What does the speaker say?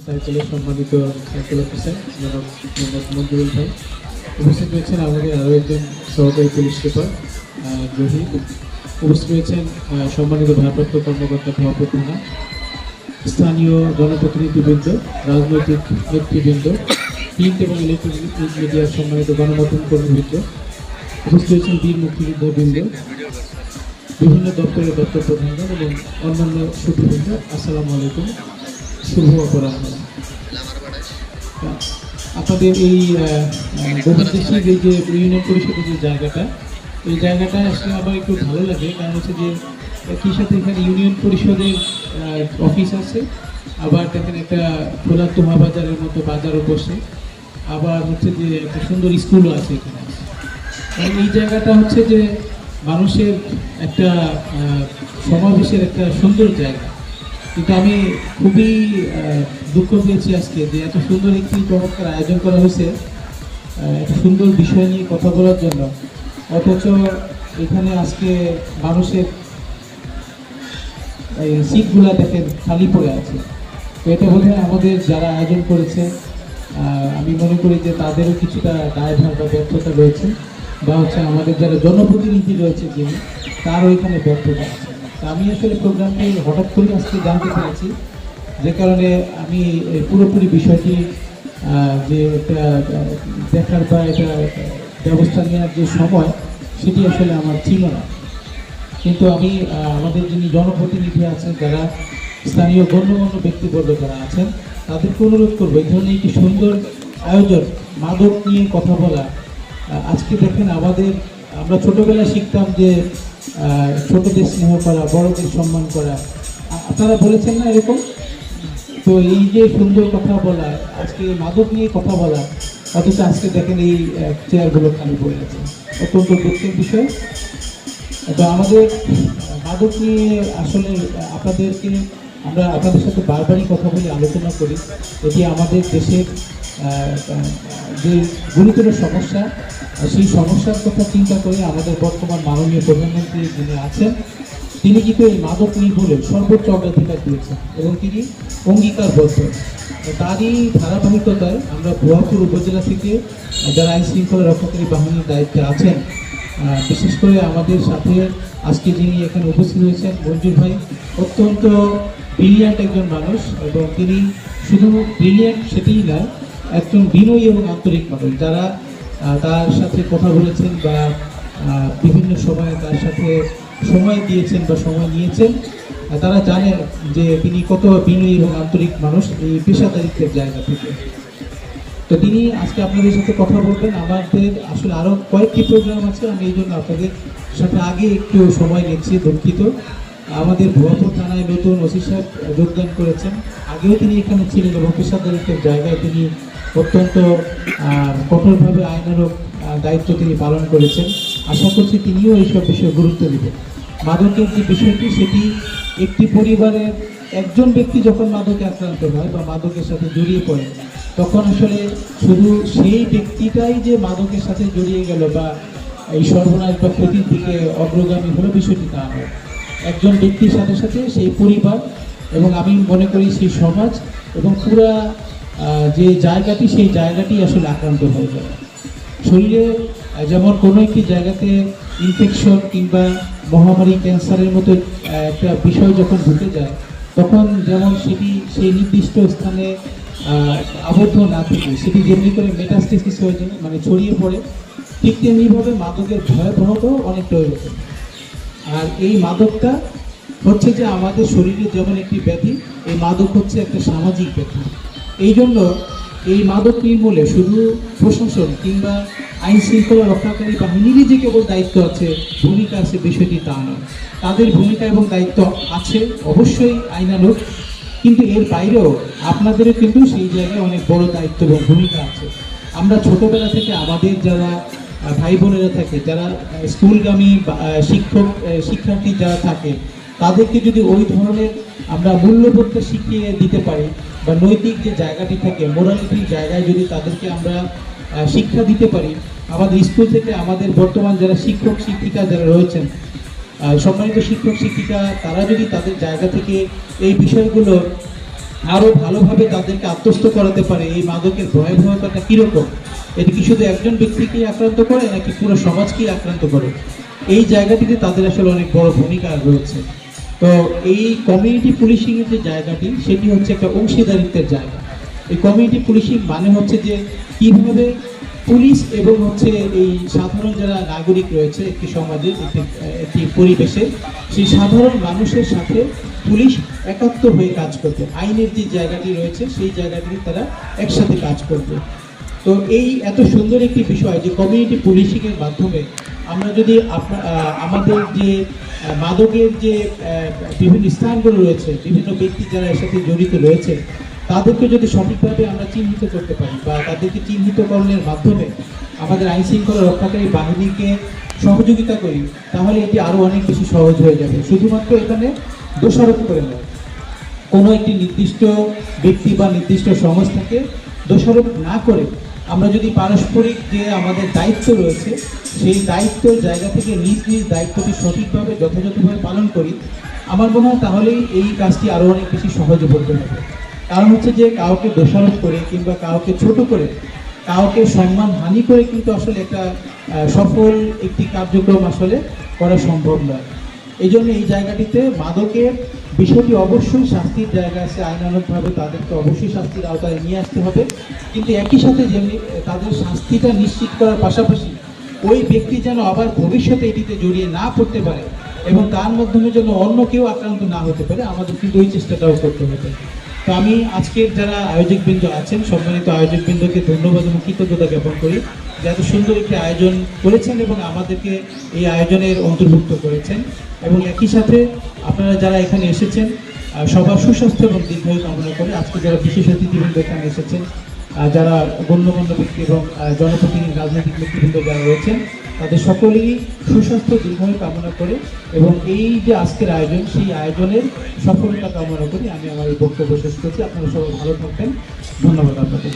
সার্কেলের সম্মানিত circle officer জনাব মোহাম্মদ মঞ্জুরুল ভাই, উপস্থিত রয়েছেন আমাদের আরও একজন সহকারী পুলিশ সুপার জহির, উপস্থিত রয়েছেন সম্মানিত ভারপ্রাপ্ত কর্মকর্তা ভবাপুর থানা, স্থানীয় জনপ্রতিনিধিবৃন্দ, রাজনৈতিক নেতৃবৃন্দ, প্রিন্ট এবং ইলেকট্রনিক মিডিয়ার সম্মানিত গণমাধ্যম কর্মীবৃন্দ, উপস্থিত রয়েছেন বীর মুক্তিযোদ্ধাবৃন্দ, বিভিন্ন দপ্তরের দপ্তর প্রধানগণ এবং অন্যান্য সুধীবৃন্দ। আসসালামু আলাইকুম, শুভ অপরাহ্ন। আপনাদের এই বহুদেশিক এই যে ইউনিয়ন পরিষদের যে জায়গাটা, এই জায়গাটা আসলে আমার একটু ভালো লাগে, কারণ হচ্ছে যে কি সাথে এখানে ইউনিয়ন পরিষদের অফিস আছে, আবার দেখেন একটা খোলা তোহা বাজারের মতো বাজারও বসে, আবার হচ্ছে যে একটা সুন্দর স্কুলও আছে এখানে। এই জায়গাটা হচ্ছে যে মানুষের একটা সমাবেশের একটা সুন্দর জায়গা, কিন্তু আমি খুবই দুঃখ পেয়েছি আজকে যে এত সুন্দর একটি চমৎকার আয়োজন করা হয়েছে একটা সুন্দর বিষয় নিয়ে কথা বলার জন্য, অথচ এখানে আজকে মানুষের এই সিটগুলা দেখেন খালি পড়ে আছে। তো এটা বোধহয় আমাদের যারা আয়োজন করেছে, আমি মনে করি যে তাদেরও কিছুটা দায়ভার বা ব্যর্থতা রয়েছে, বা হচ্ছে আমাদের যারা জনপ্রতিনিধি রয়েছে যিনি, তারও এখানে ব্যর্থতা আছে। তা আমি আসলে প্রোগ্রামটি হঠাৎ করে আজকে জানতে পেরেছি, যে কারণে আমি পুরোপুরি বিষয়টি যে একটা দেখার বা এটা ব্যবস্থা নেওয়ার যে সময়, সেটি আসলে আমার ছিল না। কিন্তু আমি আমাদের যিনি জনপ্রতিনিধি আছেন, যারা স্থানীয় গণ্যমান্য ব্যক্তিবর্গ যারা আছেন, তাদেরকে অনুরোধ করবো এই ধরনের একটি সুন্দর আয়োজন, মাদক নিয়ে কথা বলা। আজকে দেখেন আমরা ছোটোবেলায় শিখতাম যে ছোটদের স্নেহ করা, বড়দের সম্মান করা, আপনারা বলেছেন না এরকম? তো এই যে সুন্দর কথা বলা, আজকে মাদক নিয়ে কথা বলা, অথচ আজকে দেখেন এই চেয়ারগুলো খালি পড়ে গেছে, অত্যন্ত দুঃখের বিষয়। তো আমাদের মাদক নিয়ে আসলে আমরা আপনাদের সাথে বারবারই কথা বলে আলোচনা করি, এটি আমাদের দেশের যে গুরুতর সমস্যা, সেই সমস্যার কথা চিন্তা করে আমাদের বর্তমান মাননীয় প্রধানমন্ত্রী যিনি আছেন, তিনি কিন্তু এই মাদক নির্মূলে সর্বোচ্চ অগ্রাধিকার দিয়েছেন এবং তিনি অঙ্গীকারবদ্ধ। তারই ধারাবাহিকতায় আমরা ভুয়াপুর উপজেলা থেকে যারা আইন শৃঙ্খলা রক্ষাকারী বাহিনীর দায়িত্বে আছেন, বিশেষ করে আমাদের সাথে আজকে যিনি এখানে উপস্থিত হয়েছেন মঞ্জুর ভাই, অত্যন্ত ব্রিলিয়ান্ট একজন মানুষ, এবং তিনি শুধু ব্রিলিয়ান্ট সেটিই নয়, একজন বিনয়ী এবং আন্তরিক মানুষ। যারা তার সাথে কথা বলেছেন বা বিভিন্ন সময়ে তার সাথে সময় দিয়েছেন বা সময় নিয়েছেন, তারা জানেন যে তিনি কত বিনয়ী এবং আন্তরিক মানুষ এই পেশাদারিত্বের জায়গা থেকে। তো তিনি আজকে আপনাদের সাথে কথা বলবেন। আমাদের আসলে আরও কয়েকটি প্রোগ্রাম আছে, আমি এই জন্য আপনাদের সাথে আগে একটু সময় নিচ্ছি, দুঃখিত। আমাদের ভুয়াপুর থানায় নতুন ওসি সাহেব যোগদান করেছেন, আগেও তিনি এখানে ছিলেন এবং পেশাদারিত্বের জায়গায় তিনি অত্যন্ত কঠোরভাবে আইনানুগ দায়িত্ব তিনি পালন করেছেন। আশা করছি তিনিও এইসব বিষয়ে গুরুত্ব দেবেন। মাদকের যে বিষয়টি, সেটি একটি পরিবারের একজন ব্যক্তি যখন মাদকে আক্রান্ত হয় বা মাদকের সাথে জড়িয়ে পড়ে, তখন আসলে শুধু সেই ব্যক্তিটাই যে মাদকের সাথে জড়িয়ে গেল বা এই সর্বনাশ বা ক্ষতির দিকে অগ্রগামী হলো, বিষয়টি তা নয়। একজন ব্যক্তির সাথে সাথে সেই পরিবার এবং আমি মনে করি সেই সমাজ এবং পুরা যে জায়গাটি, সেই জায়গাটি আসলে আক্রান্ত হয়ে যায়। শরীরে যেমন কোনো একটি জায়গাতে ইনফেকশন কিংবা মহামারী, ক্যান্সারের মতো একটা বিষয় যখন ঢুকে যায়, তখন যেমন সেটি সেই নির্দিষ্ট স্থানে আবদ্ধ না থেকে সেটি যেমনি করে মেটাস্টেসিস হয়ে যায়, মানে ছড়িয়ে পড়ে, ঠিক তেমনিভাবে মাদকের ভয়াবহতাও অনেকটা রকম। আর এই মাদকটা হচ্ছে যে আমাদের শরীরে যেমন একটি ব্যাধি, এই মাদক হচ্ছে একটা সামাজিক ব্যাধি। এই জন্য এই মাদক নির্মূলে শুধু প্রশাসন কিংবা আইন শৃঙ্খলা রক্ষাকারী বাহিনীরই যে কেবল দায়িত্ব আছে, ভূমিকা আছে, বিষয়টি তা নয়। তাদের ভূমিকা এবং দায়িত্ব আছে অবশ্যই আইনানুগ, কিন্তু এর বাইরেও আপনাদেরও কিন্তু সেই জায়গায় অনেক বড় দায়িত্ব এবং ভূমিকা আছে। আমরা ছোটোবেলা থেকে আমাদের যারা ভাই বোনেরা থাকে, যারা স্কুলগামী শিক্ষার্থী যারা থাকে, তাদেরকে যদি ওই ধরনের আমরা মূল্যবোধটা শিখিয়ে দিতে পারি বা নৈতিক যে জায়গাটি থাকে, মোরালিটির জায়গায় যদি তাদেরকে আমরা শিক্ষা দিতে পারি, আমাদের স্কুল থেকে আমাদের বর্তমান যারা শিক্ষক শিক্ষিকা যারা রয়েছেন, সম্মানিত শিক্ষক শিক্ষিকা, তারা যদি তাদের জায়গা থেকে এই বিষয়গুলো আরো ভালোভাবে তাদেরকে আত্মস্থ করাতে পারে এই মাদকের ভয়াবহতাটা কিরকম, এটি কি শুধু একজন ব্যক্তিকেই আক্রান্ত করে নাকি পুরো সমাজকেই আক্রান্ত করে, এই জায়গাটিতে তাদের আসলে অনেক বড় ভূমিকা রয়েছে। তো এই কমিউনিটি পুলিশিং এর যে জায়গাটি, সেটি হচ্ছে একটা অংশীদারিত্বের জায়গা। এই কমিউনিটি পুলিশিং মানে হচ্ছে যে কিভাবে পুলিশ এবং হচ্ছে এই সাধারণ যারা নাগরিক রয়েছে একটি সমাজের একটি পরিবেশে, সেই সাধারণ মানুষের সাথে পুলিশ একাত্ম হয়ে কাজ করবে, আইনের যে জায়গাটি রয়েছে সেই জায়গাটিতে তারা একসাথে কাজ করবে। তো এই এত সুন্দর একটি বিষয় যে কমিউনিটি পুলিশিং এর মাধ্যমে আমরা যদি আমাদের যে মাদকের যে বিভিন্ন স্থানগুলো রয়েছে, বিভিন্ন ব্যক্তি যারা এর সাথে জড়িত রয়েছে, তাদেরকে যদি সঠিকভাবে আমরা চিহ্নিত করতে পারি বা তাদেরকে চিহ্নিতকরণের মাধ্যমে আমাদের আইন শৃঙ্খলা রক্ষাকারী বাহিনীকে সহযোগিতা করি, তাহলে এটি আরও অনেক বেশি সহজ হয়ে যাবে। শুধুমাত্র এখানে দোষারোপ করে নয়, কোনো একটি নির্দিষ্ট ব্যক্তি বা নির্দিষ্ট সংস্থাকে দোষারোপ না করে আমরা যদি পারস্পরিক যে আমাদের দায়িত্ব রয়েছে, সেই দায়িত্বের জায়গা থেকে নিজ নিজ দায়িত্বটি সঠিকভাবে যথাযথভাবে পালন করি, আমার মনে হয় তাহলেই এই কাজটি আরও অনেক বেশি সহজে করতে হবে। কারণ হচ্ছে যে কাউকে দোষারোপ করে কিংবা কাউকে ছোট করে, কাউকে সম্মান হানি করে কিন্তু আসলে একটা সফল একটি কার্যক্রম আসলে করা সম্ভব নয়। এই জন্য এই জায়গাটিতে মাদকের বিষয়টি অবশ্যই শাস্তির জায়গা আছে, আইনানুগভাবে তাদেরকে অবশ্যই শাস্তির আওতায় নিয়ে আসতে হবে, কিন্তু একই সাথে যেমনি তাদের শাস্তিটা নিশ্চিত করার পাশাপাশি ওই ব্যক্তি যেন আবার ভবিষ্যতে এটিতে জড়িয়ে না পড়তে পারে এবং তার মাধ্যমে যেন অন্য কেউ আক্রান্ত না হতে পারে, আমাদের কিন্তু ওই চেষ্টাটাও করতে হবে। তো আমি আজকের যারা আয়োজকবৃন্দ আছেন, সম্মানিত আয়োজকবৃন্দকে ধন্যবাদ এবং কৃতজ্ঞতা জ্ঞাপন করি যে এত সুন্দর একটি আয়োজন করেছেন এবং আমাদেরকে এই আয়োজনের অন্তর্ভুক্ত করেছেন। এবং একই সাথে আপনারা যারা এখানে এসেছেন সবার সুস্বাস্থ্য এবং দীর্ঘায়ু কামনা করে আজকে যারা বিশেষ অতিথিবৃন্দ এখানে এসেছেন, যারা গণ্যমান্য ব্যক্তি এবং জনপ্রতিনিধি রাজনৈতিক ব্যক্তিবৃন্দ যারা রয়েছেন, তাদের সকলেরই সুস্বাস্থ্য দীর্ঘায়ু কামনা করে এবং এই যে আজকের আয়োজন, সেই আয়োজনের সফলতা কামনা করি আমি আমার এই বক্তব্য শেষ করছি। আপনারা সবাই ভালো থাকবেন। ধন্যবাদ আপনাদের।